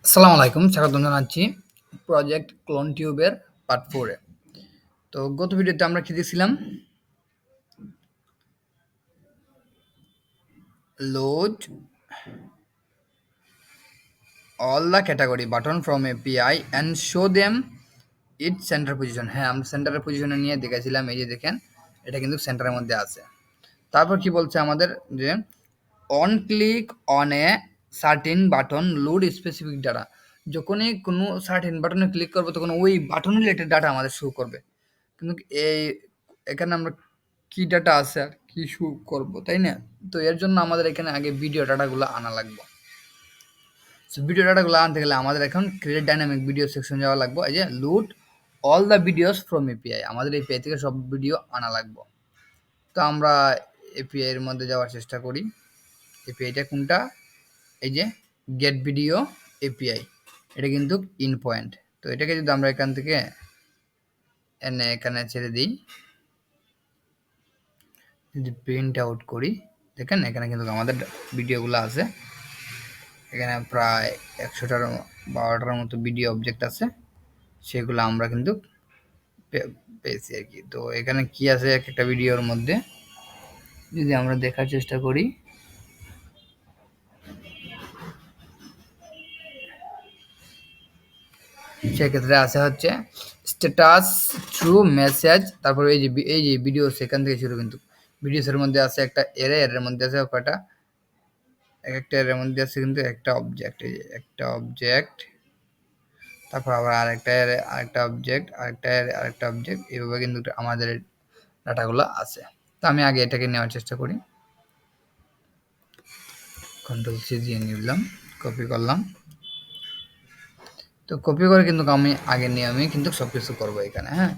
আসসালামু আলাইকুম। স্বাগতম জানাচ্ছি প্রজেক্ট ক্লোন টিউবের পার্ট 4 এ। তো গত ভিডিওতে আমরা কি দিয়েছিলাম? Load all the category button from API and show them its center position। হ্যাঁ, আমরা সেন্টারের পজিশনে নিয়ে দেখাইছিলাম। এই যে দেখেন, এটা কিন্তু সেন্টারের মধ্যে আছে। তারপর কি বলছে আমাদের যে on click on a certain button load specific data. যখনই কোনো সার্টেন বাটনে ক্লিক করবো তখন ওই বাটন রিলেটেড ডাটা আমাদের শো করবে। কিন্তু এখানে আমরা কি ডাটা আছে আর কি শো করব, তাই না? তো এর জন্য আমাদের এখানে আগে ভিডিও ডাটাগুলো আনা লাগবে। সো ভিডিও ডাটাগুলো আনতে গেলে আমাদের এখন ক্রিয়েট ডাইনামিক ভিডিও সেকশন যাওয়া লাগবে। এই যে load all the videos from API, আমাদের এপিআই থেকে সব ভিডিও আনা লাগবে। তো আমরা এপিআই এর মধ্যে যাওয়ার চেষ্টা করি। এপিআইটা কোনটা? এই যে গেট ভিডিও এপিআই, এটা কিন্তু ইন পয়েন্ট। তো এটাকে যদি আমরা এখান থেকে এনে এখানে ছেড়ে দিই, যদি প্রিন্ট আউট করি, দেখেন এখানে কিন্তু আমাদের ভিডিওগুলো আছে। এখানে প্রায় ১০০টার ১২টার মতো ভিডিও অবজেক্ট আছে, সেগুলো আমরা কিন্তু পেয়েছি আর কি। তো এখানে কি আছে এক একটা ভিডিওর মধ্যে যদি আমরা দেখার চেষ্টা করি, সেক্ষেত্রে আছে হচ্ছে স্ট্যাটাস, থ্রু মেসেজ, তারপর এই যে ভিডিও সেখান থেকে শুরু। কিন্তু ভিডিওসের মধ্যে আছে একটা এর মধ্যে আছে কয়টা, একটা এর মধ্যে আছে কিন্তু একটা অবজেক্ট, এই যে একটা অবজেক্ট, তারপর আবার আরেকটা অবজেক্ট, আরেকটা অবজেক্ট, এইভাবে কিন্তু আমাদের ডাটাগুলো আছে। তো আমি আগে এটাকে নেওয়ার চেষ্টা করি। কন্ট্রোল সি দিয়ে নিলাম, কপি করলাম। তো কপি করে কিন্তু আমি আগে নিয়ে আমি কিন্তু সবকিছু করবো এখানে। হ্যাঁ,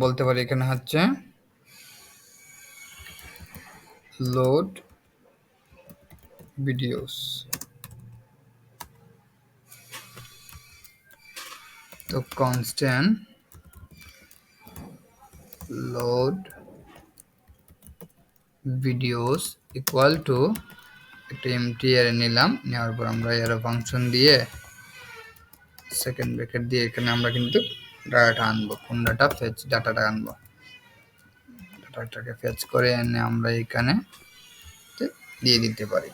বলতে পারি এখানে হচ্ছে লোড ভিডিওস। তো constant load videos equal to একটা এমটি এর নিলাম, নেওয়ার পর আমরা এর ফাংশন দিয়ে সেকেন্ড ব্র্যাকেট দিয়ে এখানে আমরা কিন্তু ডাটাটা আনবো। কোন ডাটা? ফেচ ডাটাটা আনবো। ডাটাটাকে ফেচ করে এনে আমরা এখানে দিয়ে দিতে পারি।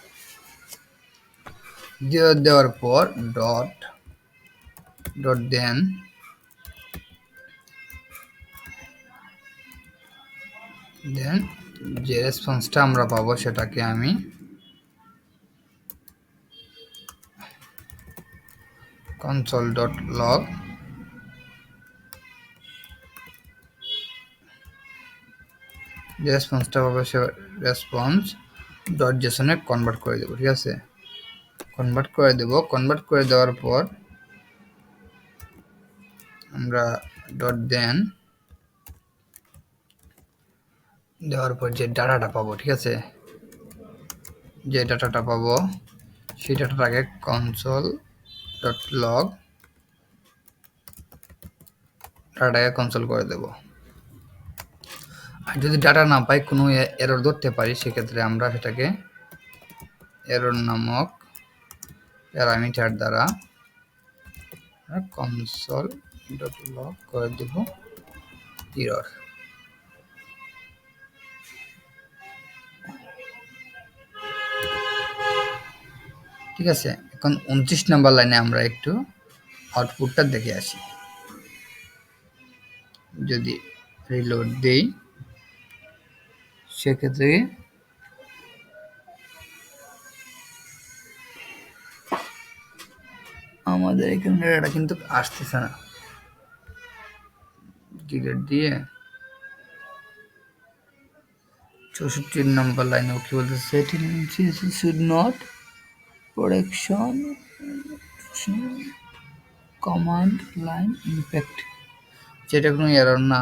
দেওয়ার পর ডট দেন যে রেসপন্সটা আমরা পাবো সেটাকে আমি console.log যে রেসপন্সটা পাবো সে রেসপন্স ডট জেসনে কনভার্ট করে দেবো। ঠিক আছে, কনভার্ট করে দেওয়ার পর আমরা ডট দেওয়ার পর যে ডাটাটা পাবো, ঠিক আছে, যে ডাটাটা পাবো সেই ডাটাটাকে console.log ডাটাটাকে কনসোল করে দেব। আর যদি ডাটা না পাই, কোনো এরর ধরতে পারি, সেক্ষেত্রে আমরা সেটাকে এরর নামক প্যারামিটার দ্বারা console.log করে দেব এরর। ঠিক আছে, এখন 29 নম্বর লাইনে আমরা একটু আউটপুটটা দেখে আসি। যদি রিলোড দেই, সেক্ষেত্রে আমাদের এখানে ডাটা কিন্তু আসতেছে না। ডিলেট দিয়ে 64 নম্বর লাইনে কি বলতে, settings should not production command line impact, যেটা কোনো এরর না।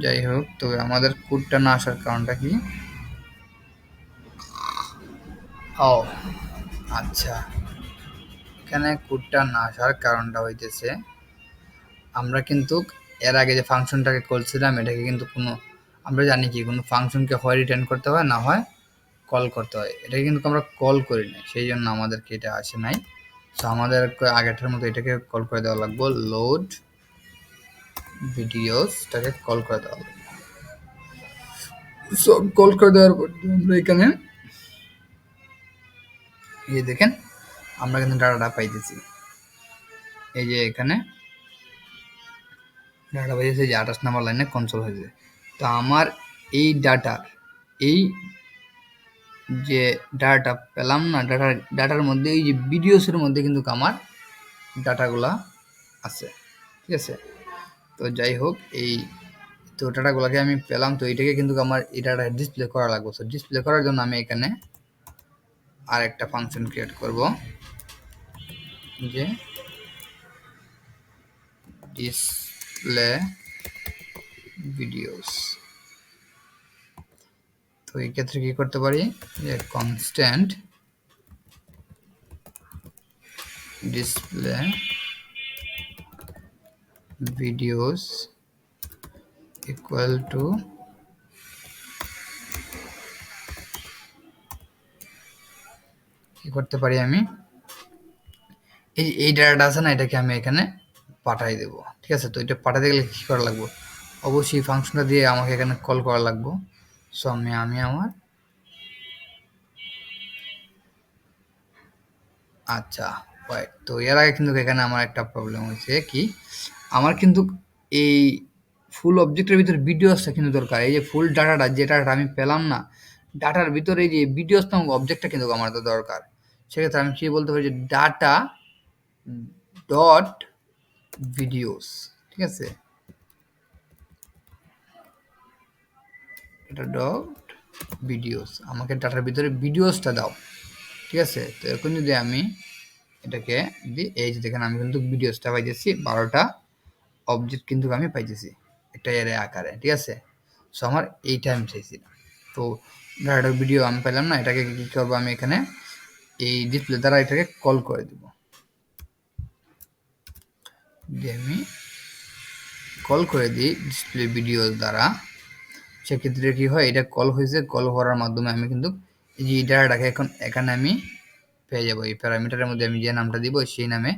যাই হোক, তবে আমাদের কোডটা না আসার কারণটা কি? ও আচ্ছা, এখানে কোডটা না আসার কারণটা হইতেছে আমরা কিন্তু এর আগে যে ফাংশনটাকে করছিলাম এটাকে কিন্তু আমরা জানি কি কোনো ফাংশনকে হয় রিটার্ন করতে হয় না হয় কল করতে হয়, এটাকে কিন্তু আমরা কল করি নাই, সেই জন্য আমাদেরকে এটা আসে নাই। সো আমাদের আগেরটার মতো এটাকে কল করে দেওয়া লাগবে, লোড ভিডিওসটাকে কল করে দেওয়া লাগবে। সো কল করে দেওয়ার পর আমরা এখানে এই যে দেখেন আমরা কিন্তু ডাটাটা পাইতেছি, এই যে এখানে ডাটা পাইতেছি যে 28 নাম্বার লাইনে কনসোল হয়েছে। তো আমার এই ডাটার এই যে ডাটা পেলাম না, ডাটার মধ্যে এই যে ভিডিওসের মধ্যে কিন্তু আমার ডাটাগুলা আছে, ঠিক আছে। তো যাই হোক তো ডাটাগুলোকে আমি পেলাম, তো এটাকে কিন্তু আমার এই ডাটা ডিসপ্লে করা লাগবে। তো ডিসপ্লে করার জন্য আমি এখানে আর একটা ফাংশন ক্রিয়েট করব, যে ডিসপ্লে ভিডিওস। তো এই ক্ষেত্রে কি করতে পারি, যে constant display videos equal to কি করতে পারি আমি, এই ডাটাটা আছে না, এটাকে আমি এখানে পাঠাই দেব, ঠিক আছে। তো এটা পাঠাতে গেলে কি করা লাগবে, অবশ্যই ফাংশনটা দিয়ে আমাকে এখানে কল করা লাগবে। সো আমি আমার আচ্ছা ওয়েট, তো এর আগে কিন্তু এখানে আমার একটা প্রবলেম হয়েছে কি, আমার কিন্তু এই ফুল অবজেক্টের ভিতরে ভিডিওসটা কিন্তু দরকার, এই যে ফুল ডাটাটা যে ডাটাটা আমি পেলাম না, ডাটার ভিতরে এই যে ভিডিওস নামক অবজেক্টটা কিন্তু আমার তো দরকার। সেক্ষেত্রে আমি কি বলতে পারি, যে ডাটা ডট ভিডিওস, ঠিক আছে, এটা ডট ভিডিওস, আমাকে ডাটার ভিতরে ভিডিওসটা দাও, ঠিক আছে। তো এখন যদি আমি এটাকে দিই, এই যে দেখেন আমি কিন্তু ভিডিওসটা পাইতেছি, 12টা অবজেক্ট কিন্তু আমি পাইতেছি একটা এরে আকারে, ঠিক আছে। সো আমার এইটা আমি চাইছিলাম। তো ডাটা ভিডিও আমি পেলাম না, এটাকে কি করবো, আমি এখানে এই ডিসপ্লে দ্বারা এটাকে কল করে দিব, দিয়ে আমি কল করে দিই ডিসপ্লে ভিডিও দ্বারা। সেক্ষেত্রে কি হয়, এটা কল হয়েছে, কল করার মাধ্যমে আমি কিন্তু এই যে ডাটাটাকে এখন এখানে আমি পেয়ে যাবো, এই প্যারামিটারের মধ্যে আমি যে নামটা দিব সেই নামে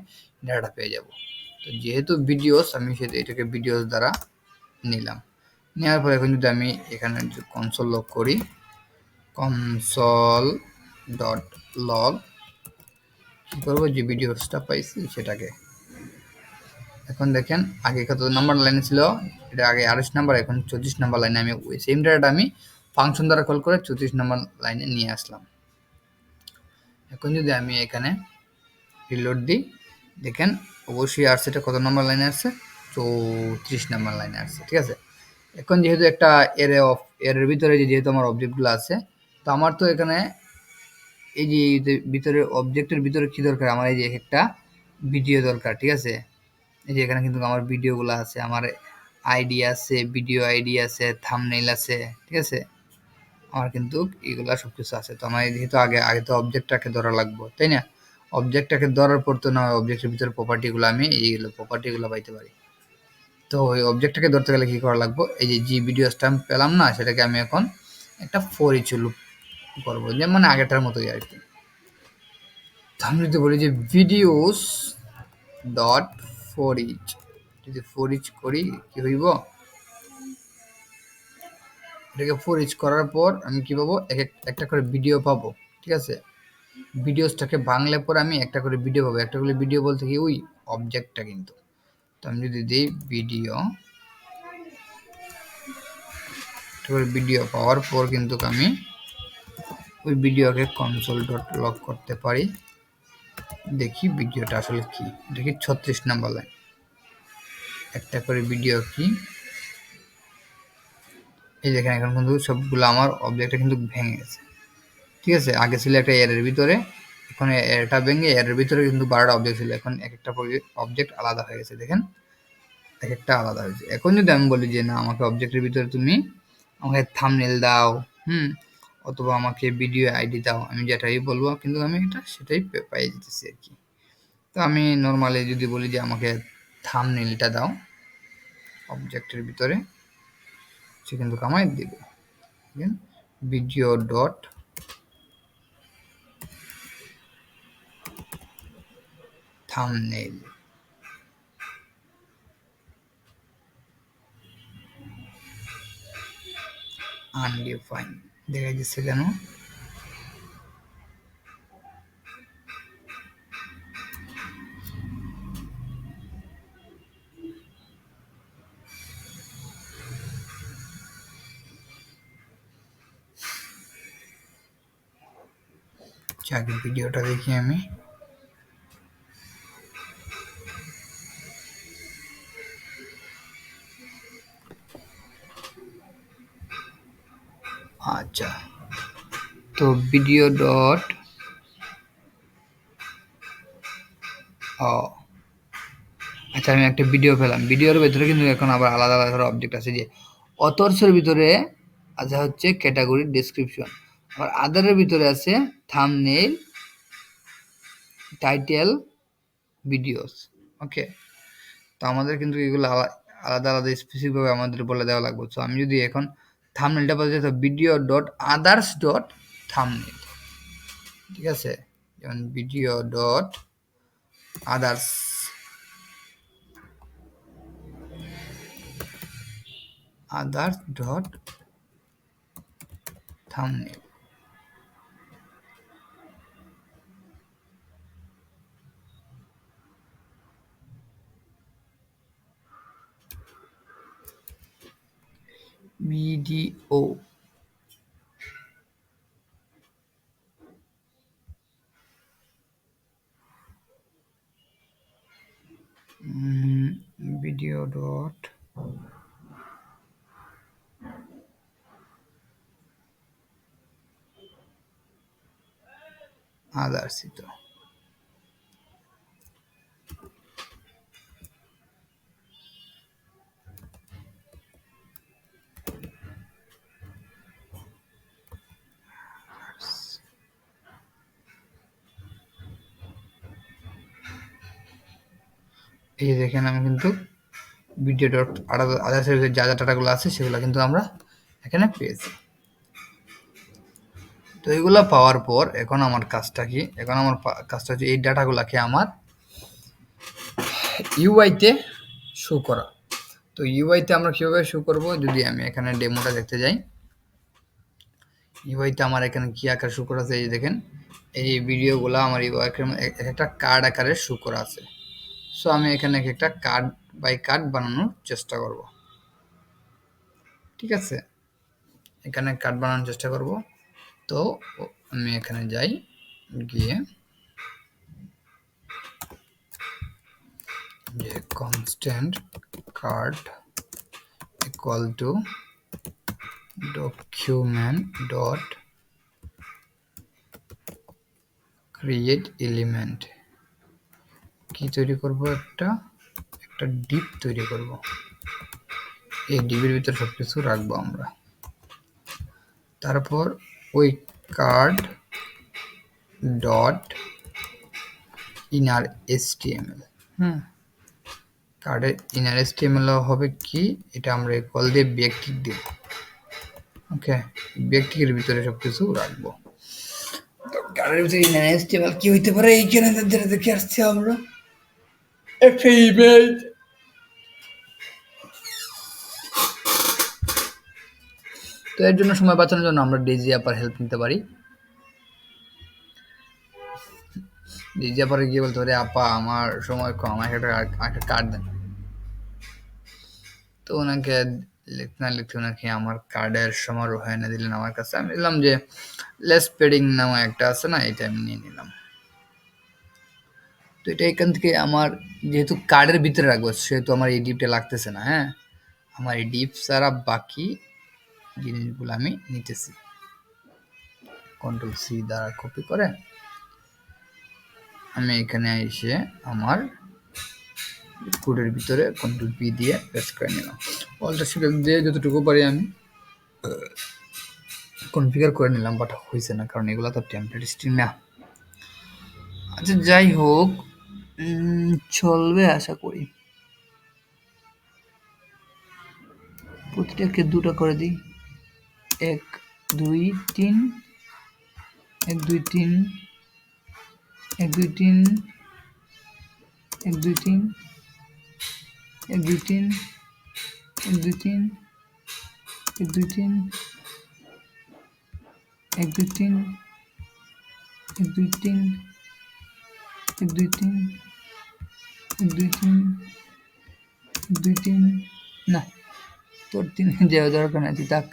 ডাটা পেয়ে যাব। তো যেহেতু ভিডিওস, আমি সেটা এটাকে ভিডিওস দ্বারা নিলাম, নেওয়ার পর এখন যদি আমি এখানে কনসোল লগ করি, কনসোল ডট লগ কী করবো, যে ভিডিওসটা পাইছি সেটাকে, এখন দেখেন আগে কত নাম্বার লাইনে ছিল, এটা আগে 28 নাম্বার, এখন 34 নাম্বার লাইনে আমি ওই সেম ডাটাটা আমি ফাংশন দ্বারা কল করে 34 নাম্বার লাইনে নিয়ে আসলাম। এখন যদি আমি এখানে রিলোড দিই, দেখেন অবশ্যই আসছে, এটা কত নম্বর লাইনে আসছে, 34 নাম্বার লাইনে আসছে, ঠিক আছে। এখন যেহেতু একটা এর ভিতরে যেহেতু আমার অবজেক্টগুলো আছে, তো আমার তো এখানে এই যে ভিতরে অবজেক্টের ভিতরে কি দরকার, আমার এই যে একটা ভিডিও দরকার, ঠিক আছে। এই যে এখানে কিন্তু আমার ভিডিওগুলো আছে, আমার আইডি আছে, ভিডিও আইডি আছে, থাম্বনেইল আছে, ঠিক আছে। আমার কিন্তু এগুলা সবকিছু আছে। তো আমার যেহেতু আগে আগে তো অবজেক্টটাকে ধরা লাগবে, তাই না? অবজেক্টটাকে ধরার পর তো না হয় অবজেক্টের ভিতরে প্রপার্টিগুলো আমি এইগুলো প্রপার্টিগুলো পাইতে পারি। তো ওই অবজেক্টটাকে ধরতে গেলে কি করা লাগবে, এই যে ভিডিওসটা আমি পেলাম না, সেটাকে আমি এখন একটা ফর ইচ লুপ করবো, যে মানে আগেরটার মতোই আর কি। তো আমি যদি বলি যে ভিডিওস ডট ফর ইচ, যদি ফর ইচ করি কি হইব, এটাকে ফর ইচ করার পর আমি কি পাবো, একটা করে ভিডিও পাবো, ঠিক আছে। ভিডিওসটাকে ভাঙলে পর আমি একটা করে ভিডিও পাবো, একটা করে ভিডিও বলতে কি ওই অবজেক্টটা কিন্তু। তো আমি যদি দিই ভিডিও, একটা করে ভিডিও পাওয়ার পর কিন্তু আমি ওই ভিডিওকে কনসোল ডট লগ করতে পারি, দেখি ভিডিওটা আসলে কি, দেখি 36 নাম্বার লাইন, একটা করে ভিডিও কি, এই দেখেন এখন কিন্তু সবগুলো আমার অবজেক্টটা কিন্তু ভেঙে গেছে, ঠিক আছে। আগে ছিল একটা এর ভিতরে, এখন এরটা ভেঙে এর ভিতরে কিন্তু 12টা অবজেক্ট ছিল, এখন এক একটা অবজেক্ট আলাদা হয়ে গেছে, দেখেন এক একটা আলাদা হয়েছে। এখন যদি আমি বলি যে না আমাকে অবজেক্টের ভিতরে তুমি আমাকে থাম্বনেল দাও, অথবা আমাকে ভিডিও আইডি দাও, আমি যেটাই বলবো কিন্তু আমি এটা সেটাই পাই যেতেছি আর কি। তো আমি নর্মালি যদি বলি যে আমাকে থাম্বনেইলটা দাও অবজেক্টের ভিতরে, সে কিন্তু আমায় দিবে। ভিডিও ডট থাম্বনেইল, আনডিফাইন দেখা যাচ্ছে কেন? আগে ভিডিওটা দেখি আমি। আচ্ছা, তো ভিডিও ডট ও আচ্ছা, আমি একটা ভিডিও পেলাম। ভিডিওর ভেতরে কিন্তু এখন আবার আলাদা আলাদা অবজেক্ট আছে, যে অথর্সের ভিতরে আছে হচ্ছে ক্যাটাগরি ডেসক্রিপশন, আবার আদারের ভিতরে আছে থাম্বনেইল, টাইটেল, ভিডিওস। ওকে, তো আমাদের কিন্তু এগুলো আলাদা আলাদা স্পেসিফিকভাবে আমাদের বলে দেওয়া লাগবে। সো আমি যদি এখন থাম্বনেইলটা বলতে চাই video dot others dot thumbnail, ঠিক আছে? যেমন video dot others dot thumbnail. Video video dot others, তো এই যে দেখেন আমি কিন্তু ভিডিও ডট আদার্সের যা যা ডাটাগুলো আছে সেগুলো কিন্তু আমরা এখানে পেয়েছি। তো এগুলো পাওয়ার পর এখন আমার কাজটা কি? এখন আমার কাজটা হচ্ছে এই ডাটাগুলোকে আমার ইউআইতে শো করা। তো ইউআইতে আমরা কীভাবে শো করব? যদি আমি এখানে ডেমোটা দেখতে যাই, ইউআইতে আমার এখানে কী আকার শো করা আছে, এই দেখেন এই ভিডিওগুলো আমার ইউআইয়ের একটা কার্ড আকারে শো করা আছে। সো আমি এখানে একটা কার্ড বাই কার্ড বানানোর চেষ্টা করব, ঠিক আছে? এখানে কার্ড বানানোর চেষ্টা করব। তো আমি এখানে যাই, গিয়ে যে constant card equal to document dot create element, কি তৈরি করব? একটা ডিপ তৈরি করব। এই ডিপের ভিতরে সব কিছু রাখবো আমরা। তারপর ওই কার্ড ডট ইনার এসটিএমএল, কার্ডের ইনার এসটিএমএল হবে কি? এটা আমরা কল দিয়ে ব্যক্তিক দেব। ওকে, ব্যক্তিকের ভিতরে সব কিছু রাখবো। তো কার্ডের ভিতরে ইনার এসটিএমএল কি হইতে পারে? এইখানে দেখে আসছি আমরা একটা ইমেজ। তো এর জন্য সময় বাঁচানোর জন্য আমরা ডেজি অ্যাপার হেল্প নিতে পারি। ডেজি অ্যাপারে গিয়ে বলতে পারি, আপা আমার সময় কম, আমাকে একটা কার্ড দেন। তো ওনাকে লিখতে না লিখতে ওনাকে আমার কার্ডের সমারোহ এনে দিলেন আমার কাছে। আমি দিলাম যে লেস পেডিং নামে একটা আছে না, এটা আমি নিয়ে নিলাম। তো এটা এখান থেকে আমার যেহেতু কার্ডের ভিতরে রাখবো সেহেতু আমার এই ডিপটা লাগতেছে না। হ্যাঁ, আমার এই ডিপ ছাড়া বাকি জিনিসগুলো আমি নিতেছি। কন্ট্রোল সি দ্বারা কপি করে আমি এখানে এসে আমার কোডের ভিতরে কন্ট্রোল পি দিয়ে পেস্ট করে নিলাম। অল্টার শিফট দিয়ে যতটুকু পারি আমি কনফিগার করে নিলাম, বাট হয়েছে না কারণ এগুলো তো টেমপ্লেট স্ট্রিং না। আচ্ছা, যাই হোক, চলবে আশা করি। প্রতিটাকে 2টা করে দিই। 1 2 3 1 2 3 1 2 3 1 2 3 1 2 3 1 2 3 1 2 3 1 2 3 1 2 3 1 2 3 1 2 3 1 2 3 না, তোর 3 যাওয়া দরকার নাই, তুই থাক।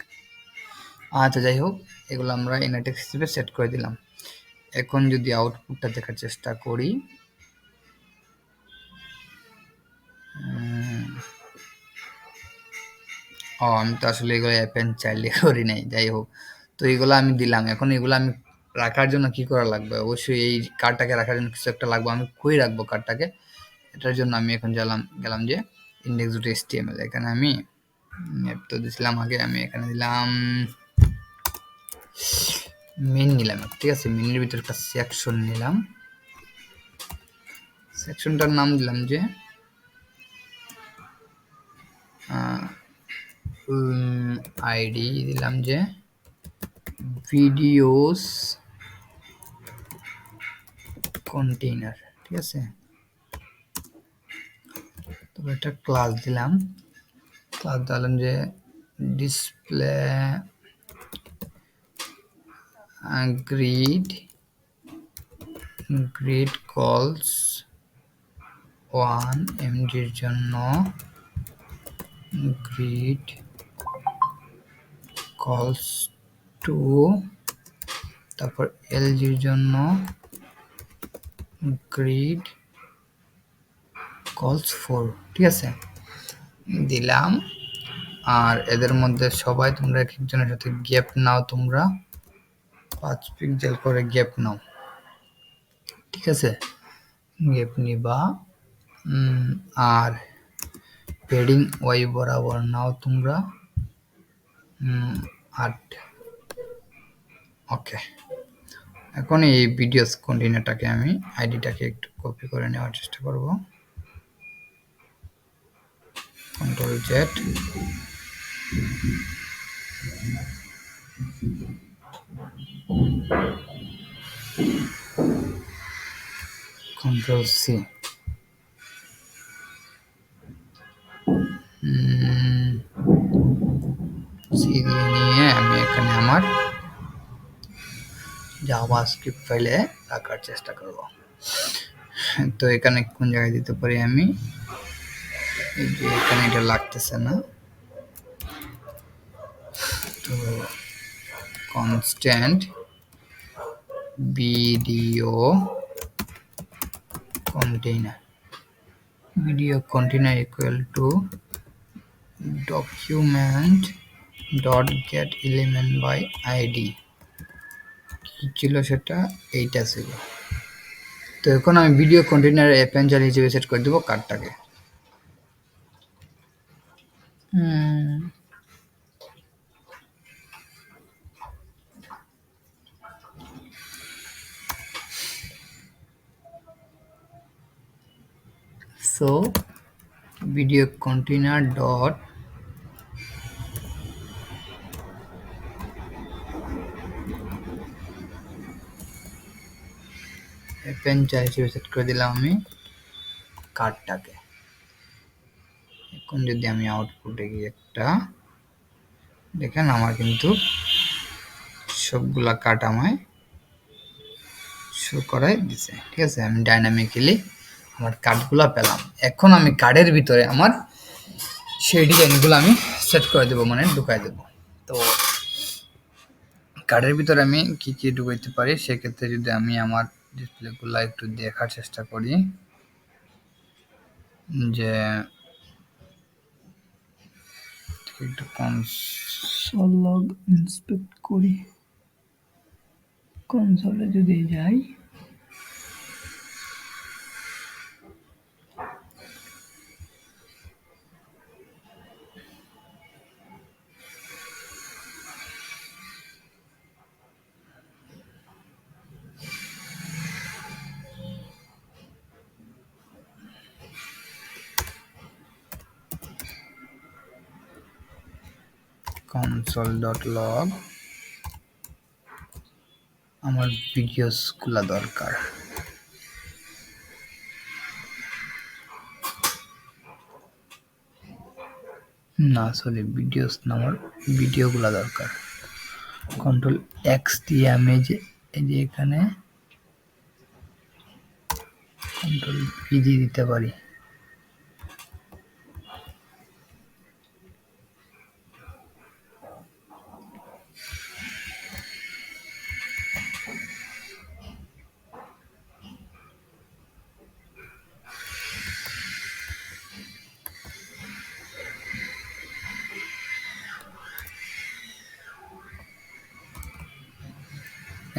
আচ্ছা যাই হোক, এগুলো আমরা ইনারটেক্স হিসেবে সেট করে দিলাম। এখন যদি আউটপুটটা দেখার চেষ্টা করি, আমি তো আসলে এগুলো অ্যাপেন চাইল্ডে করি নাই। যাই হোক, তো এগুলো আমি দিলাম। এখন এগুলো আমি রাখার জন্য কি করা লাগবে? অবশ্যই এই কার্ডটাকে রাখার জন্য কিছু একটা লাগবে। আমি কই রাখবো কার্ডটাকে? এটার জন্য আমি এখন গেলাম যে index.html, এখানে আমি ম্যাপ তো দিছিলাম আগে, আমি এখানে দিলাম মেন নিলাম, ঠিক আছে। মেনের ভিতরে একটা সেকশন নিলাম, সেকশনটার নাম দিলাম যে আইডি দিলাম যে ভিডিওস কন্টেইনার, ঠিক আছে। তারপর একটা ক্লাস দিলাম, ক্লাস দিলাম যে ডিসপ্লে গ্রিড কলস 1 এমডির জন্য, গ্রিড কলস 2, তারপর এলজির জন্য গ্রিড কলস 4, ঠিক আছে, দিলাম। আর এদের মধ্যে সবাই তোমরা এক একজনের সাথে গ্যাপ নাও, তোমরা 5 পিক্সেল করে গ্যাপ নাও, ঠিক আছে। গ্যাপ নিবা। আর পেডিং ওয়াই বরাবর নাও তোমরা 8। ওকে, এখন এই ভিডিওস কন্টেইনারটাকে আমি আইডিটাকে একটু কপি করে নেওয়ার চেষ্টা করব। Control Z, control C, C দিয়ে নিয়ে আমি এখানে আমার জাভাস্ক্রিপ্ট ফাইলে রাখার চেষ্টা করব। তো এখানে কোন জায়গায় দিতে পারি আমি? এই যে এখানে এটা লাগতেছে না, তো constant video container equal to document dot get element by id, কি ছিল সেটা? এইটা ছিল। তো এখন আমি ভিডিও কন্টেইনার অ্যাপেঞ্জার হিসেবে সেট করে দেবো কার্ডটাকে। সো ভিডিও কন্টেইনার ডট অ্যাপেঞ্জার হিসেবে সেট করে দিলাম আমি কার্ডটাকে। এখন যদি আমি আউটপুটে গিয়ে একটা দেখেন, আমার কিন্তু সবগুলা কার্ড আমায় শো করাই দিছে, ঠিক আছে। আমি ডাইনামিক্যালি আমার কার্ডগুলো পেলাম। এখন আমি কার্ডের ভিতরে আমার সেই ডিজাইনগুলো আমি সেট করে দেবো, মানে ঢুকাই দেবো। তো কার্ডের ভিতরে আমি কি কি ঢুকাইতে পারি, সেক্ষেত্রে যদি আমি আমার ডিসপ্লেগুলো একটু দেখার চেষ্টা করি, যে একটু কনসোল লগ ইন্সপেক্ট করি। কনসোলে যদি যাই, console.log আমার ভিডিওস গুলা দরকার। না সরি ভিডিওস না, আমার ভিডিওগুলা দরকার। কন্ট্রোল এক্স দিয়ে আমি এই যে এখানে কন্ট্রোল ভি দিয়ে দিতে পারি।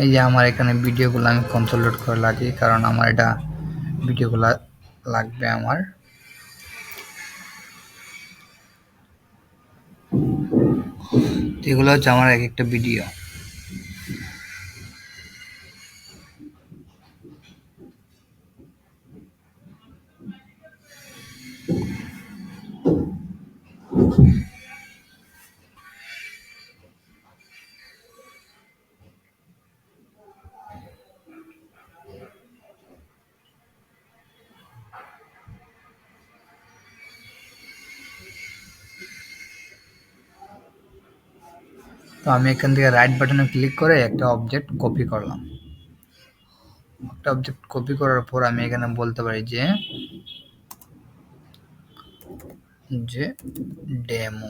এই যে আমার এখানে ভিডিওগুলো আমি কনসোলেট করে লাগি, কারণ আমার এটা ভিডিওগুলো লাগবে আমার। এগুলো হচ্ছে আমার এক একটা ভিডিও। তো আমি এখান থেকে রাইট বাটনে ক্লিক করে একটা অবজেক্ট কপি করলাম। একটা অবজেক্ট কপি করার পর আমি এখানে বলতে পারি যে demo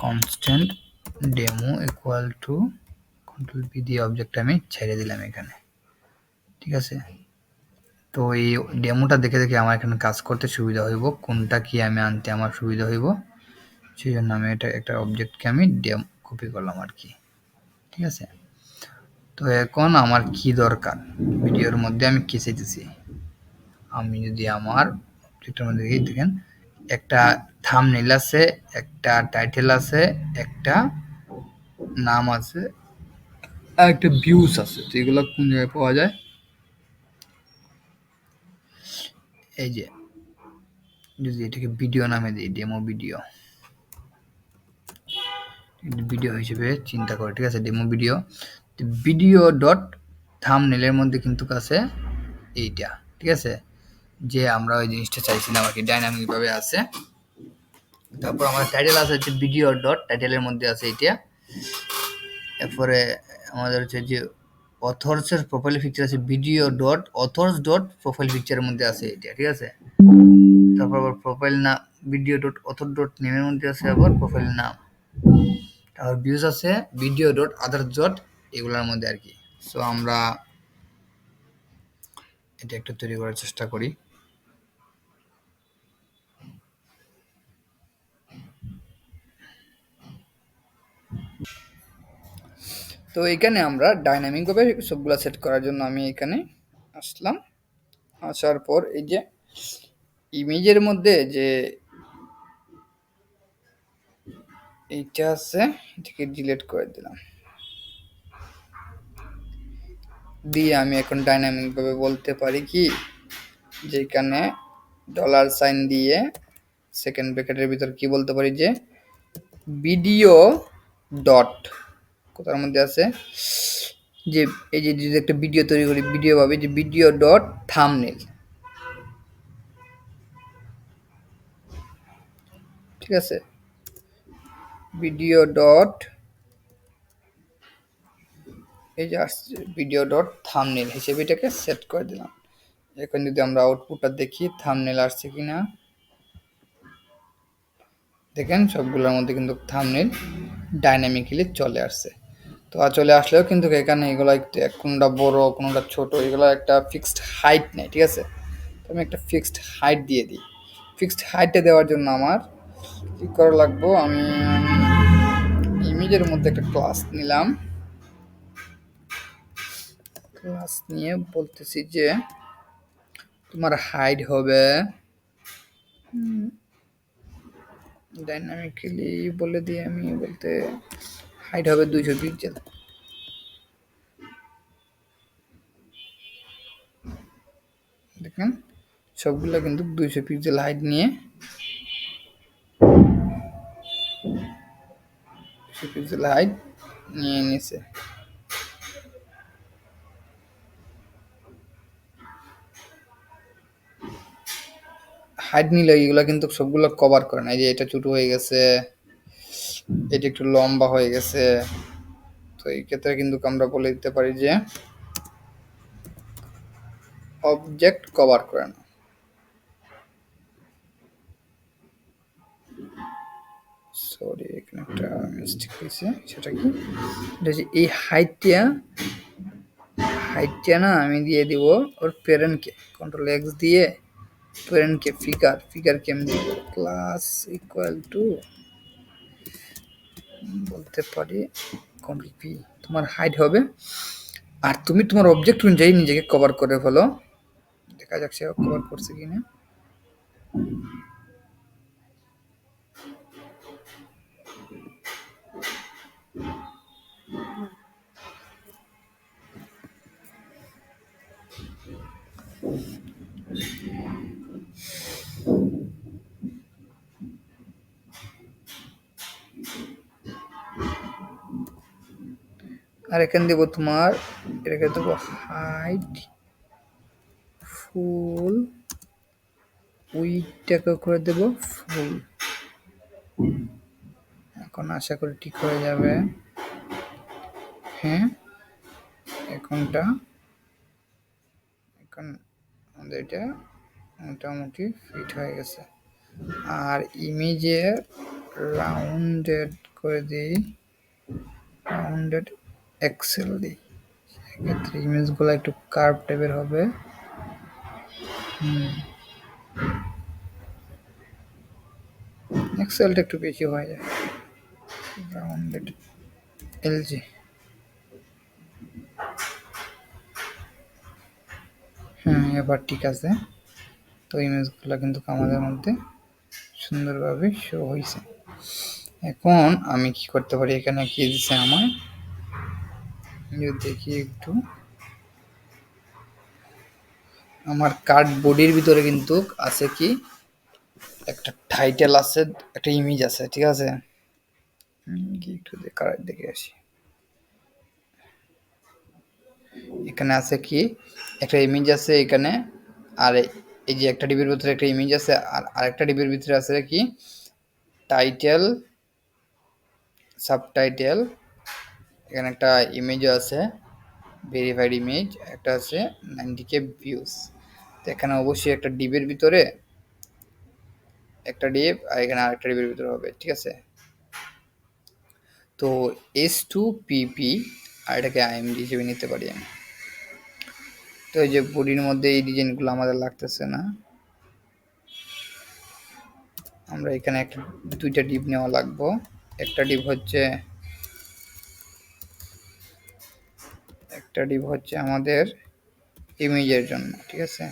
constant demo equal to control P দিয়ে অবজেক্ট আমি ছেড়ে দিলাম এখানে। ঠিক আছে, তো এই ডেমোটা দেখে দেখে আমার এখানে কাজ করতে সুবিধা হইব, কোনটা কি আমি আনতে আমার সুবিধা হইব, সেই জন্য আমি এটা একটা অবজেক্টকে আমি কপি করলাম আর কি। ঠিক আছে, তো এখন আমার কি দরকার, ভিডিওর মধ্যে আমি কি চাইতেছি। আমি যদি আমার অবজেক্টের মধ্যে দেখেন একটা থাম্বনেইল আছে, একটা টাইটেল আছে, একটা নাম আছে, আর একটা ভিউজ আছে। তো এগুলো কোন জায়গায় পাওয়া যায়, এই যে যদি এটাকে ভিডিও নামে দিই, ডেমো ভিডিও ভিডিও হিসেবে চিন্তা করে। ঠিক আছে, ডেমো ভিডিও ভিডিও ডট থাম্বনেইলের মধ্যে কিন্তু আছে এইটা। ঠিক আছে, যে আমরা ওই জিনিসটা চাইছিলাম আর কি, ডাইনামিক ভাবে আছে। তারপর আমার টাইটেল আছে হচ্ছে ভিডিও ডট টাইটেলের মধ্যে আছে এইটা। এরপরে আমাদের হচ্ছে যে অথর্সের প্রোফাইল পিকচার আছে video dot authors dot profile পিকচারের মধ্যে আছে এইটা। ঠিক আছে, তারপর আবার প্রোফাইল নাম ভিডিও ডট অথর ডট নেমের মধ্যে আছে আবার প্রোফাইল নাম। তারপর ভিউজ আছে ভিডিও ডট আদার ডট এগুলোর মধ্যে আর কি। সো আমরা এটা একটু তৈরি করার চেষ্টা করি। তো এখানে আমরা ডাইনামিক ভাবে সবগুলা সেট করার জন্য আমি এখানে আসলাম। আসার পর এই যে ইমেজের মধ্যে যে এইটা আছে এটাকে ডিলিট করে দিলাম, দিয়ে আমি এখন ডাইনামিক ভাবে বলতে পারি কি, যে এখানে ডলার সাইন দিয়ে সেকেন্ড ব্র্যাকেটের ভিতর কি বলতে পারি যে ভিডিও ডট কোথার মধ্যে আছে, যে এই যে যদি একটা ভিডিও তৈরি করি ভিডিও পাবে যে ভিডিও ডট থাম্বনেইল। ঠিক আছে, ভিডিও ডট এই যে আসছে ভিডিও ডট থাম্বনেইল হিসেবে এটাকে সেট করে দিলাম। এখন যদি আমরা আউটপুটটা দেখি থাম্বনেইল আসছে কিনা, দেখেন সবগুলোর মধ্যে কিন্তু থাম্বনেইল ডাইনামিক্যালি চলে আসছে। তো চলে আসলেও কিন্তু এখানে এগুলো একটু কোনোটা বড় কোনোটা ছোট, এগুলো একটা ফিক্সড হাইট নেই। ঠিক আছে, তো আমি একটা ফিক্সড হাইট দিয়ে দিই। ফিক্সড হাইটে দেওয়ার জন্য আমার কী করা লাগবো, আমি ইমেজের মধ্যে একটা ক্লাস নিলাম, ক্লাস নিয়ে বলতেছি যে তোমার হাইট হবে ডাইনামিক্যালি বলে দিয়ে আমি বলতে হাইট হবে 200 পিক্সেল। দেখেন সবগুলো কিন্তু 200 পিক্সেল হাইট নিয়ে পিক্সেল হাইট নিয়ে নিছে। হাইট নিলে এগুলো কিন্তু সবগুলো কভার করে না। এই যে এটা ছোট হয়ে গেছে, এটা একটু লম্বা হয়ে গেছে, তো এই ক্ষেত্রে কিন্তু আমরা বলে দিতে পারি যে অবজেক্ট কভার করে না। সরি, এখানে একটা মিস্টেক হয়েছে। সেটা কি, এটা যে এই হাইটটা না আমি দিয়ে দিব ওর প্যারেন্টকে, কন্ট্রোল এক্স দিয়ে প্যারেন্টকে ফিগার কেমনি ক্লাস ইকুয়াল টু বলতে পারি কন্ট্রোল পি, তোমার হাইট হবে, আর তুমি তোমার অবজেক্ট অনুযায়ী নিজেকে কভার করে ফেলো। দেখা যাক সে কভার করছে কিনা। আর এখানে দেবো তোমার, এটাকে দেবো হাইট ফুল, উইডটাকে করে দেবো ফুল। এখন আশা করি ঠিক হয়ে যাবে। হ্যাঁ, এখন আমাদের এটা মোটামুটি ফিট হয়ে গেছে। আর ইমেজে রাউন্ডেড করে দিই, রাউন্ডেড এক্সেল দিই, সেক্ষেত্রে ইমেজগুলো একটু কার্ভ টাইপের হবে। এক্সেলটা একটু বেশি হয়ে যায়, রাউন্ডেড এলজি। হ্যাঁ, এবার ঠিক আছে। তো ইমেজগুলো কিন্তু আমাদের মধ্যে সুন্দরভাবে শো হয়েছে। এখন আমি কি করতে পারি, এখানে কি দিচ্ছে আমার, দেখি একটু, আমার কার্ড বডির ভিতরে কিন্তু আছে কি একটা টাইটেল আছে, একটা ইমেজ আছে, ঠিক আছে। একটু দেখে আসি, এখানে আছে কি একটা ইমেজ আছে এখানে, আর এই যে একটা ডিবির ভিতরে একটা ইমেজ আছে, আর আরেকটা ডিবির ভিতরে আছে কি টাইটেল, সাবটাইটেল, এখানে একটা ইমেজও আছে, ভেরিফাইড ইমেজ একটা আছে, 90K ভিউজ। তো এখানে অবশ্যই একটা ডিবের ভিতরে একটা ডিপ, আর এখানে আরেকটা ডিবের ভিতরে হবে, ঠিক আছে। তো S2PP আর এটাকে IMG হিসেবে নিতে পারি আমি। তো এই যে বডির মধ্যে এই ডিজাইনগুলো আমাদের লাগতেছে না, আমরা এখানে দুইটা ডিপ নেওয়া লাগবো। একটা ডিপ হচ্ছে আমাদের ইমেজের জন্য, ঠিক আছে।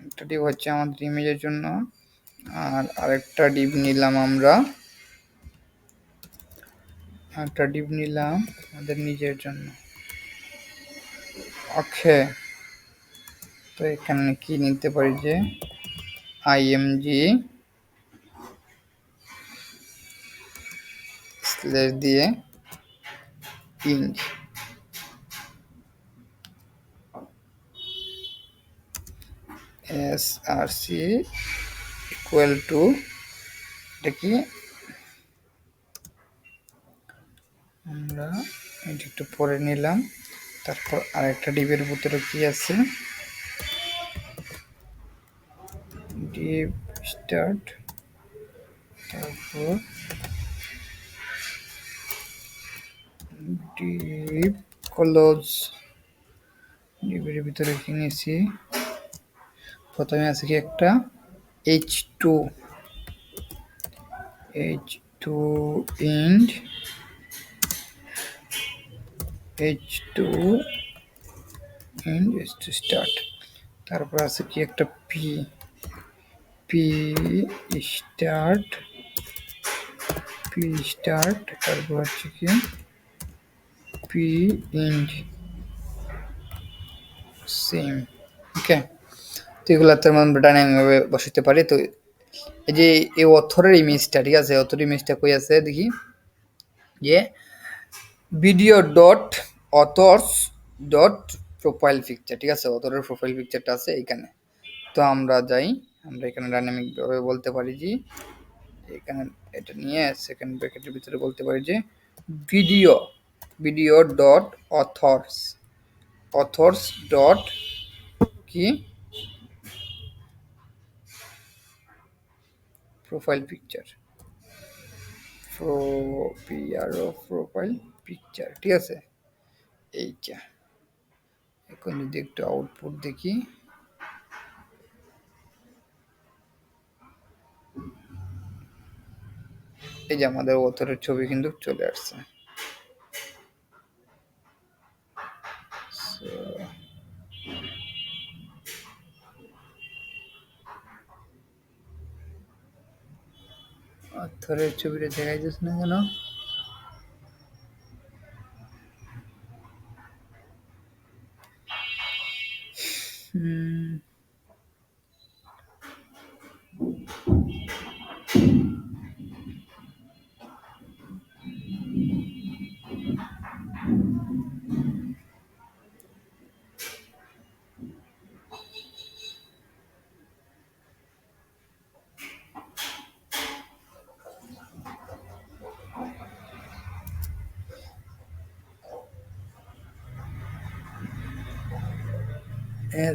একটা ডিপ হচ্ছে আমাদের ইমেজের জন্য, আর আরেকটা ডিপ নিলাম আমরা, আমাদের নিজের জন্য। ওকে, তো এখানে কি নিতে পারি যে IMG স্ল্যাশ দিয়ে ইঞ্চ, SRC ইকুয়াল টু, এটা কি আমরা এটা একটু পরে নিলাম। তারপর আরেকটা ডিপের ভিতরে কি আছে, ডিপ স্টার্ট, তারপর ডিপ ক্লোজ। ডিপের ভিতরে কি নিয়েছি, প্রথমে আছে কি একটা H2 ইন্ড, H2 ইন্ড স্টার্ট, তারপর আছে কি একটা পি স্টার্ট, তারপর হচ্ছে কি পি ইন্ড সেম। ওকে, তো এগুলো আমরা ডাইনামিক ভাবে বসাতে পারি। তো এই যে এই অথরের ইমেজটা, ঠিক আছে, অথর ইমেজটা কই আছে দেখি, যে video dot authors dot profile picture, ঠিক আছে, অথরের প্রোফাইল পিকচারটা আছে এইখানে। তো আমরা যাই, আমরা এখানে ডাইনামিকভাবে বলতে পারি যে এখানে এটা নিয়ে সেকেন্ড ব্র্যাকেটের ভিতরে বলতে পারি যে video video dot authors authors dot কি প্রোফাইল পিকচার, প্রোফাইল পিকচার, ঠিক আছে, এইটা। এখন যদি একটু আউটপুট দেখি, এই যে আমাদের অথরের ছবি কিন্তু চলে আসছে। অথরের ছবিটা দেখাই যাচ্ছে না কেন?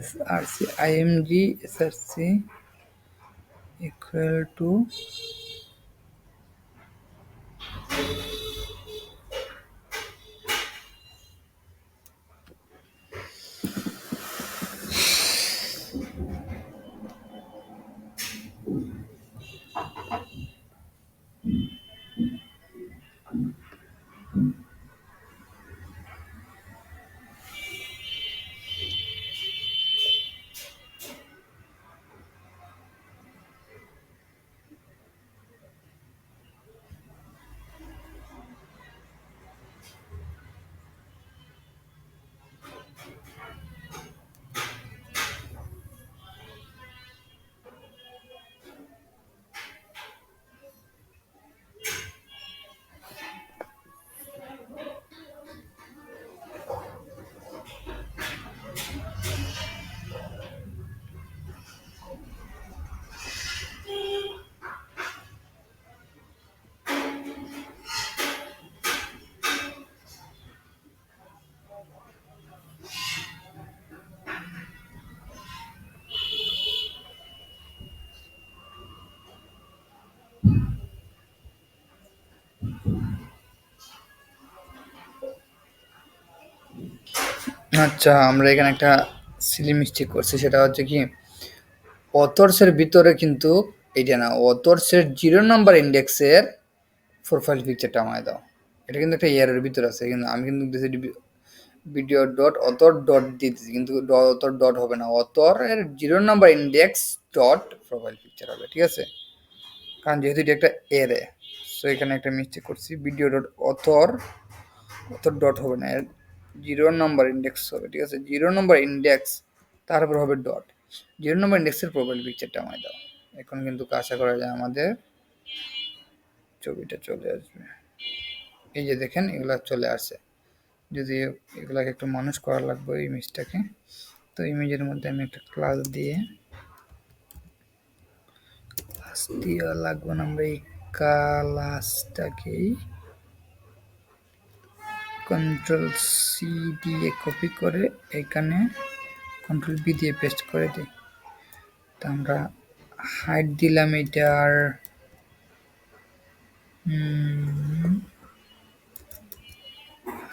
SRC IMG SRC equal to আচ্ছা, আমরা এখানে একটা সিলি মিস্টেক করছি, সেটা হচ্ছে কি অথর্সের ভিতরে কিন্তু এইটা না, অথর্সের 0 নম্বর ইন্ডেক্সের প্রোফাইল পিকচারটা আমায় দাও। এটা কিন্তু একটা ইয়ারের ভিতরে আছে, কিন্তু আমি কিন্তু ভিডিও ডট অথর ডট দিতেছি, কিন্তু অথর ডট হবে না, অথরের 0 নম্বর ইন্ডেক্স ডট প্রোফাইল পিকচার হবে, ঠিক আছে, কারণ যেহেতু এটা একটা এরে, সো এখানে একটা মিস্টেক করছি, video dot author author dot হবে না, 0 নম্বর ইন্ডেক্স হবে, ঠিক আছে, 0 নম্বর ইন্ডেক্স, তারপর হবে ডট, 0 নম্বর ইন্ডেক্সের প্রোফাইল পিকচারটা আমায় দাও। এখন কিন্তু আশা করা যায় আমাদের ছবিটা চলে আসবে। এই যে দেখেন এগুলা চলে আসছে, যদি এগুলাকে একটু মানুষ করা লাগবে ইমেজটাকে, তো ইমেজের মধ্যে আমি একটা ক্লাস দিয়ে লাগবে না, আমরা এই ক্লাসটাকেই কন্ট্রোল সি দিয়ে কপি করে এখানে কন্ট্রোল বি দিয়ে পেস্ট করে দিই। তো আমরা হাইট দিলাম এটার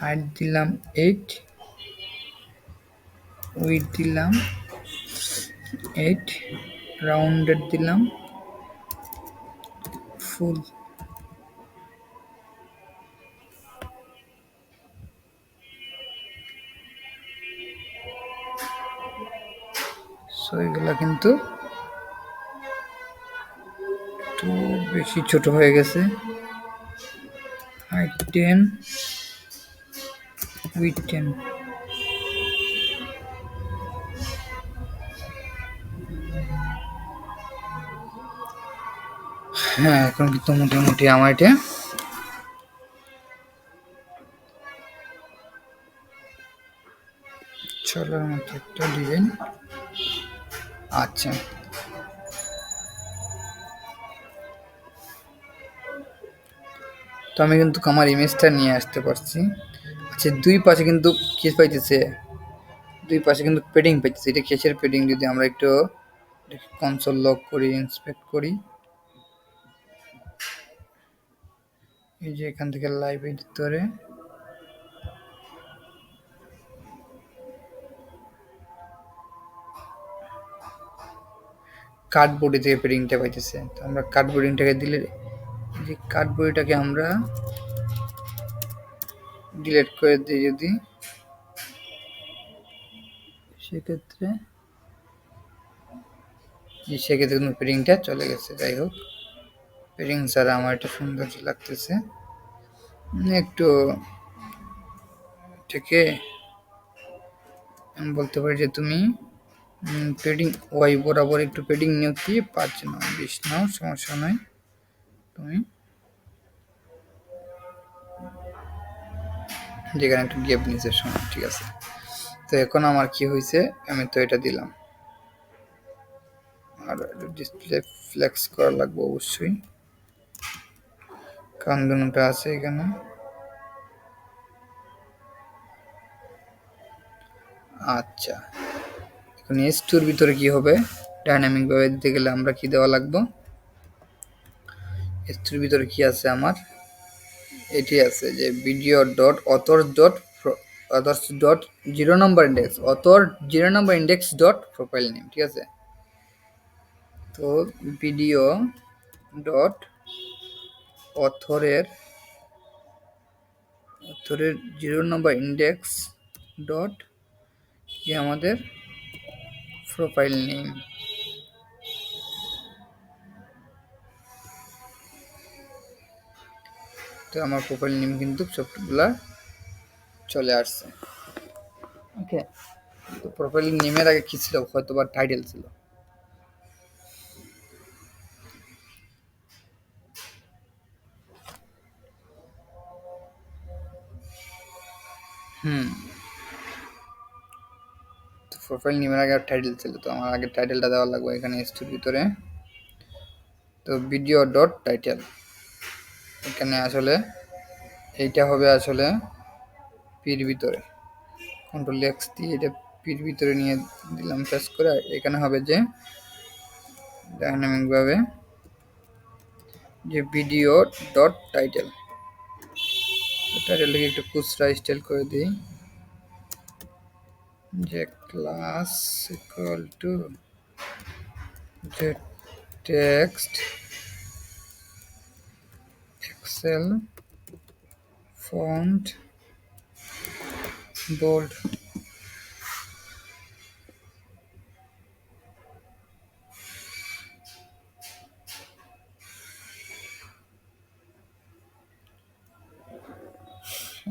হাইট দিলাম 8, উইডথ দিলাম 8, রাউন্ডেড দিলাম ফুল। সো এগুলা কিন্তু একটু বেশি ছোট হয়ে গেছে, হাইট 10, উইডথ 10। হ্যাঁ, এখন কিন্তু মোটামুটি আমার এটা চলার মতো একটা ডিজাইন। আচ্ছা, তো আমি কিন্তু আমার ইমেজটা নিয়ে আসতে পারছি। আচ্ছা, দুই পাশে কিন্তু কি পাইতেছে, দুই পাশে কিন্তু পেডিং পাইতেছে। এটা কিসের পেডিং? যদি আমরা একটু কনসোল লক করি, ইন্সপেক্ট করি, এই যে এখান থেকে লাইভ এডিটরে কার্ডবোর্ডে থেকে পেডিংটা পাইতেছে। তো আমরা কার্ডবোর্ডিংটাকে দিলে, যে কার্ডবোর্ডটাকে আমরা ডিলিট করে দিই যদি, সেক্ষেত্রে সেক্ষেত্রে কিন্তু পেডিংটা চলে গেছে। যাই হোক, পেডিং ছাড়া আমার এটা সুন্দর লাগতেছে। একটু থেকে আমি বলতে পারি যে তুমি পেডিং ওয়াই বরাবর একটু পেডিং নিও, কি 5 নাও 20 নাও, সমস্যা নয়। তুমি যেখানে একটু গ্যাপ নিচে সময়, ঠিক আছে। তো এখন আমার কি হয়েছে, আমি তো এটা দিলাম, আর ডিসপ্লে ফ্লেক্স করা লাগবে অবশ্যই, কারণ দুটোটা আছে এখানে। আচ্ছা, এখন S2 এর ভিতরে কি হবে, ডাইনামিক ভাবে দিতে গেলে আমরা কি দেওয়া লাগবে? S2 এর ভিতরে কি আছে আমার, এটি আছে যে video dot authors dot authors dot 0 নম্বর ইন্ডেক্স, অথর 0 নম্বর ইন্ডেক্স ডট প্রোফাইল নেম, ঠিক আছে। তো ভিডিও ডট অথরের 0 নম্বর ইন্ডেক্স ডট কি আমাদের প্রোফাইল নেম। তো আমার প্রোফাইল নেম কিন্তু সবগুলা চলে আসছে। ওকে, তো প্রোফাইল নেমের আগে কি ছিল, হয়তো বা টাইটেল ছিল। তো প্রোফাইল নেমের আগে টাইটেল ছিল, তো আমার আগে টাইটেলটা দেওয়া লাগবে এখানে S2 এর ভিতরে। তো ভিডিও ডট টাইটেল, এখানে আসলে এইটা হবে আসলে পির ভিতরে, কন্ট্রোল এক্স দিয়ে এটা পির ভিতরে নিয়ে দিলাম প্রেস করে। এখানে হবে যে ডাইনামিক ভাবে যে ভিডিও ডট টাইটেল, টাইটেলটাকে একটু খুচরা স্টাইল করে দিই, যে ক্লাস ইকুয়াল টু যে text X L font bold.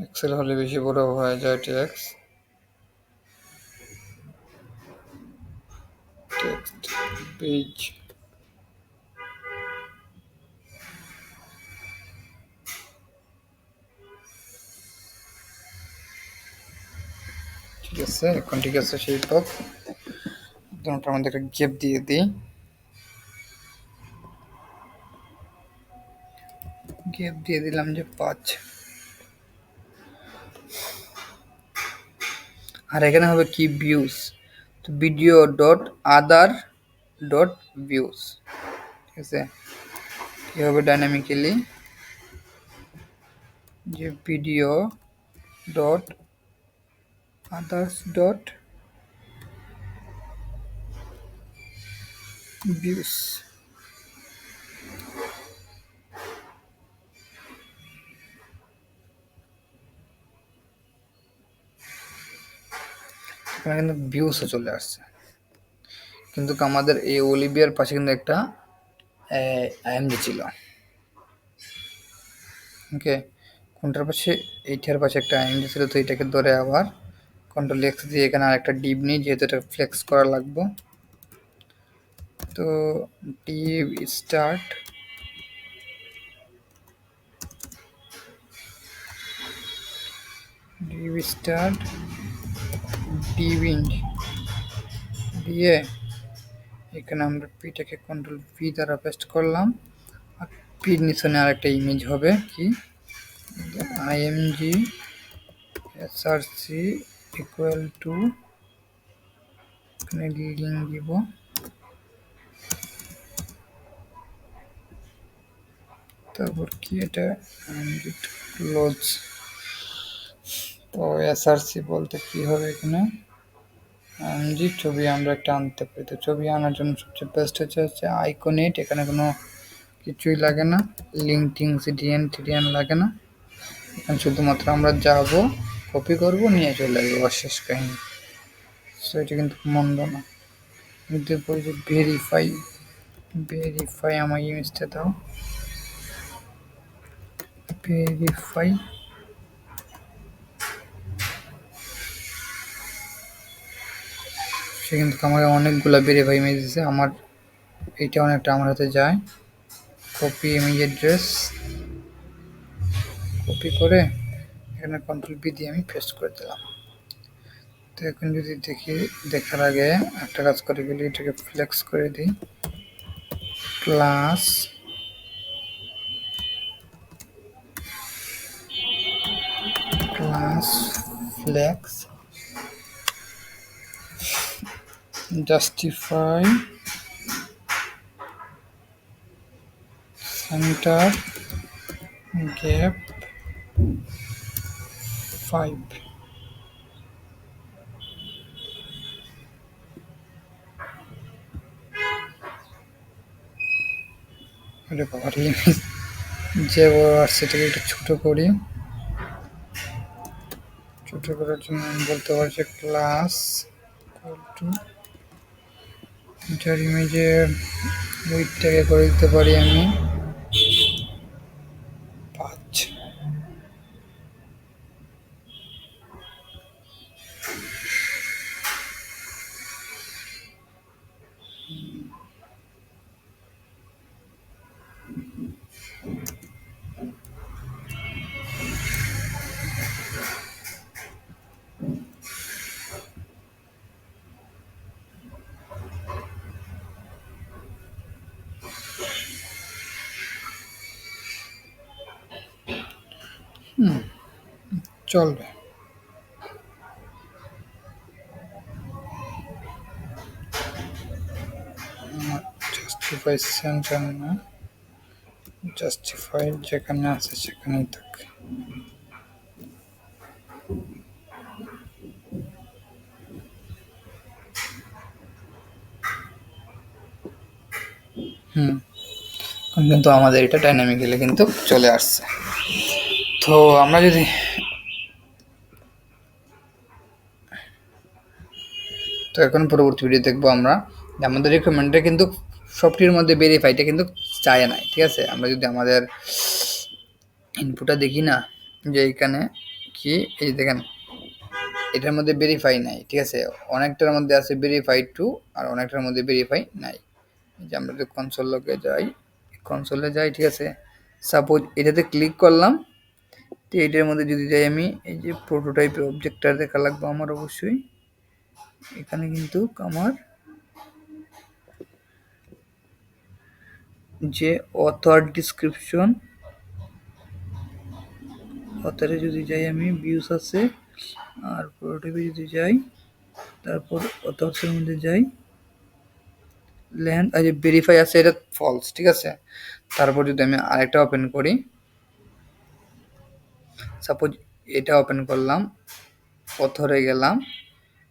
X L হলে বেশি বড় হয়ে যায় টেক্সট, টেক্সট পেজ। ঠিক আছে, এখন ঠিক আছে, সেই টপ দুটোর মধ্যে একটা গ্যাপ দিয়ে দিই, গ্যাপ দিয়ে দিলাম যে 5। আর এখানে হবে কি ভিউজ, তো ভিডিও ডট আদার ডট ভিউজ, ঠিক আছে। কি হবে ডাইনামিক্যালি যে video dot others dot views. এখানে কিন্তু ভিউসে চলে আসছে, কিন্তু আমাদের এই অলিভিয়ার পাশে কিন্তু একটা আইএমডি ছিল। ওকে, কোনটার পাশে, এইটার পাশে একটা আইএমডি ছিল, তো এটাকে ধরে আবার কন্ট্রোল এক্স দিয়ে এখানে আরেকটা ডিপ নিই, যেহেতু এটা ফ্লেক্স করা লাগবে। তো ডিপ স্টার্ট ডিভ স্টার্ট ডিভিন্ড দিয়ে এখানে আমরা পিটাকে কন্ট্রোল ভি দ্বারা পেস্ট করলাম। আর পির নিচনে আরেকটা ইমেজ হবে কি আইএমজি এসআরসি ইকুয়াল টু এখানে লিঙ্ক দিব, তারপর কি এটা ক্লোজ। তো এসআরসি বলতে কি হবে এখানে জি ছবি আমরা একটা আনতে পারি। তো ছবি আনার জন্য সবচেয়ে বেস্ট হচ্ছে আইকনেট, এখানে কোনো কিছুই লাগে না, লিঙ্ক টিঙ্ক সিডিএন টিডিএন লাগে না, এখানে শুধুমাত্র আমরা যাব কপি করব নিয়ে চলে আসবো, শেষ কাহিনী। সো এটা কিন্তু মন্দ না। নিতে পারি যে ভেরিফাই, ভেরিফাই আমার ইমেজটা দাও, ভেরিফাই। সে কিন্তু আমাকে অনেকগুলো ভেরিফাই ইমেজ দিচ্ছে, আমার এইটা অনেকটা আমার হাতে যায়। কপি ইমেজ অ্যাড্রেস, কপি করে এখানে কন্ট্রোল বি দিয়ে আমি পেস্ট করে দিলাম। তো এখন যদি দেখি, দেখার আগে একটা কাজ করে গেলে এটাকে ফ্লেক্স করে দিই, plus plus flakes justify centre gap 5। আরে বাবা রে, যে বড় আর সেটাকে একটু ছোট করি। ছোট করার জন্য আমি বলতে পারছি ক্লাস টু এটার ইমেজের উইডটাকে করে দিতে পারি আমি 5। চলবে। জাস্টিফাই সেন্টার না, জাস্টিফাই যেখানে আছে সেখানেই থাকে। কিন্তু আমাদের এটা ডাইনামিক্যালি কিন্তু চলে আসছে। তো আমরা যদি তো এখন পরবর্তী ভিডিও দেখবো আমরা যে আমাদের রিকোয়ারমেন্টটা কিন্তু সবটির মধ্যে ভেরিফাইটা কিন্তু চায় নাই, ঠিক আছে। আমরা যদি আমাদের ইনপুটটা দেখি না, যে এখানে কি এই দেখেন এটার মধ্যে ভেরিফাই নাই, ঠিক আছে। অনেকটার মধ্যে আছে ভেরিফাই টু আর অনেকটার মধ্যে ভেরিফাই নাই। যে আমরা যদি কনসোল লগে যাই, কনসোলে যাই, ঠিক আছে। সাপোজ এটাতে ক্লিক করলাম, তো এটার মধ্যে যদি যাই আমি, এই যে প্রোটোটাইপের অবজেক্টটা দেখা লাগবে আমার অবশ্যই। এখানে কিন্তু আমার যে অথর ডিসক্রিপশন, অথরে যদি যাই আমি ভিউস আছে, আর প্রোটোটাইপে যদি যাই, তারপর অথরসের মধ্যে যাই, ল্যান্ড আর যে ভেরিফাই আছে এটা ফলস, ঠিক আছে। তারপর যদি আমি আরেকটা ওপেন করি, সাপোজ এটা ওপেন করলাম, অথরে গেলাম,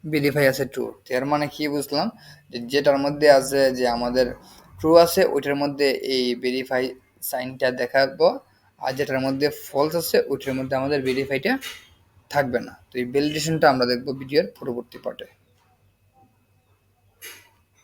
ভেরিফাই আছে ট্রু। এর মানে কি বুঝলাম, যে যেটার মধ্যে আছে যে আমাদের ট্রু আছে ওইটার মধ্যে এই ভেরিফাই সাইনটা দেখাবো, আর যেটার মধ্যে ফলস আছে ওইটার মধ্যে আমাদের ভেরিফাইটা থাকবে না। তো এই ভ্যালিডেশনটা আমরা দেখবো ভিডিওর পরবর্তী পার্টে।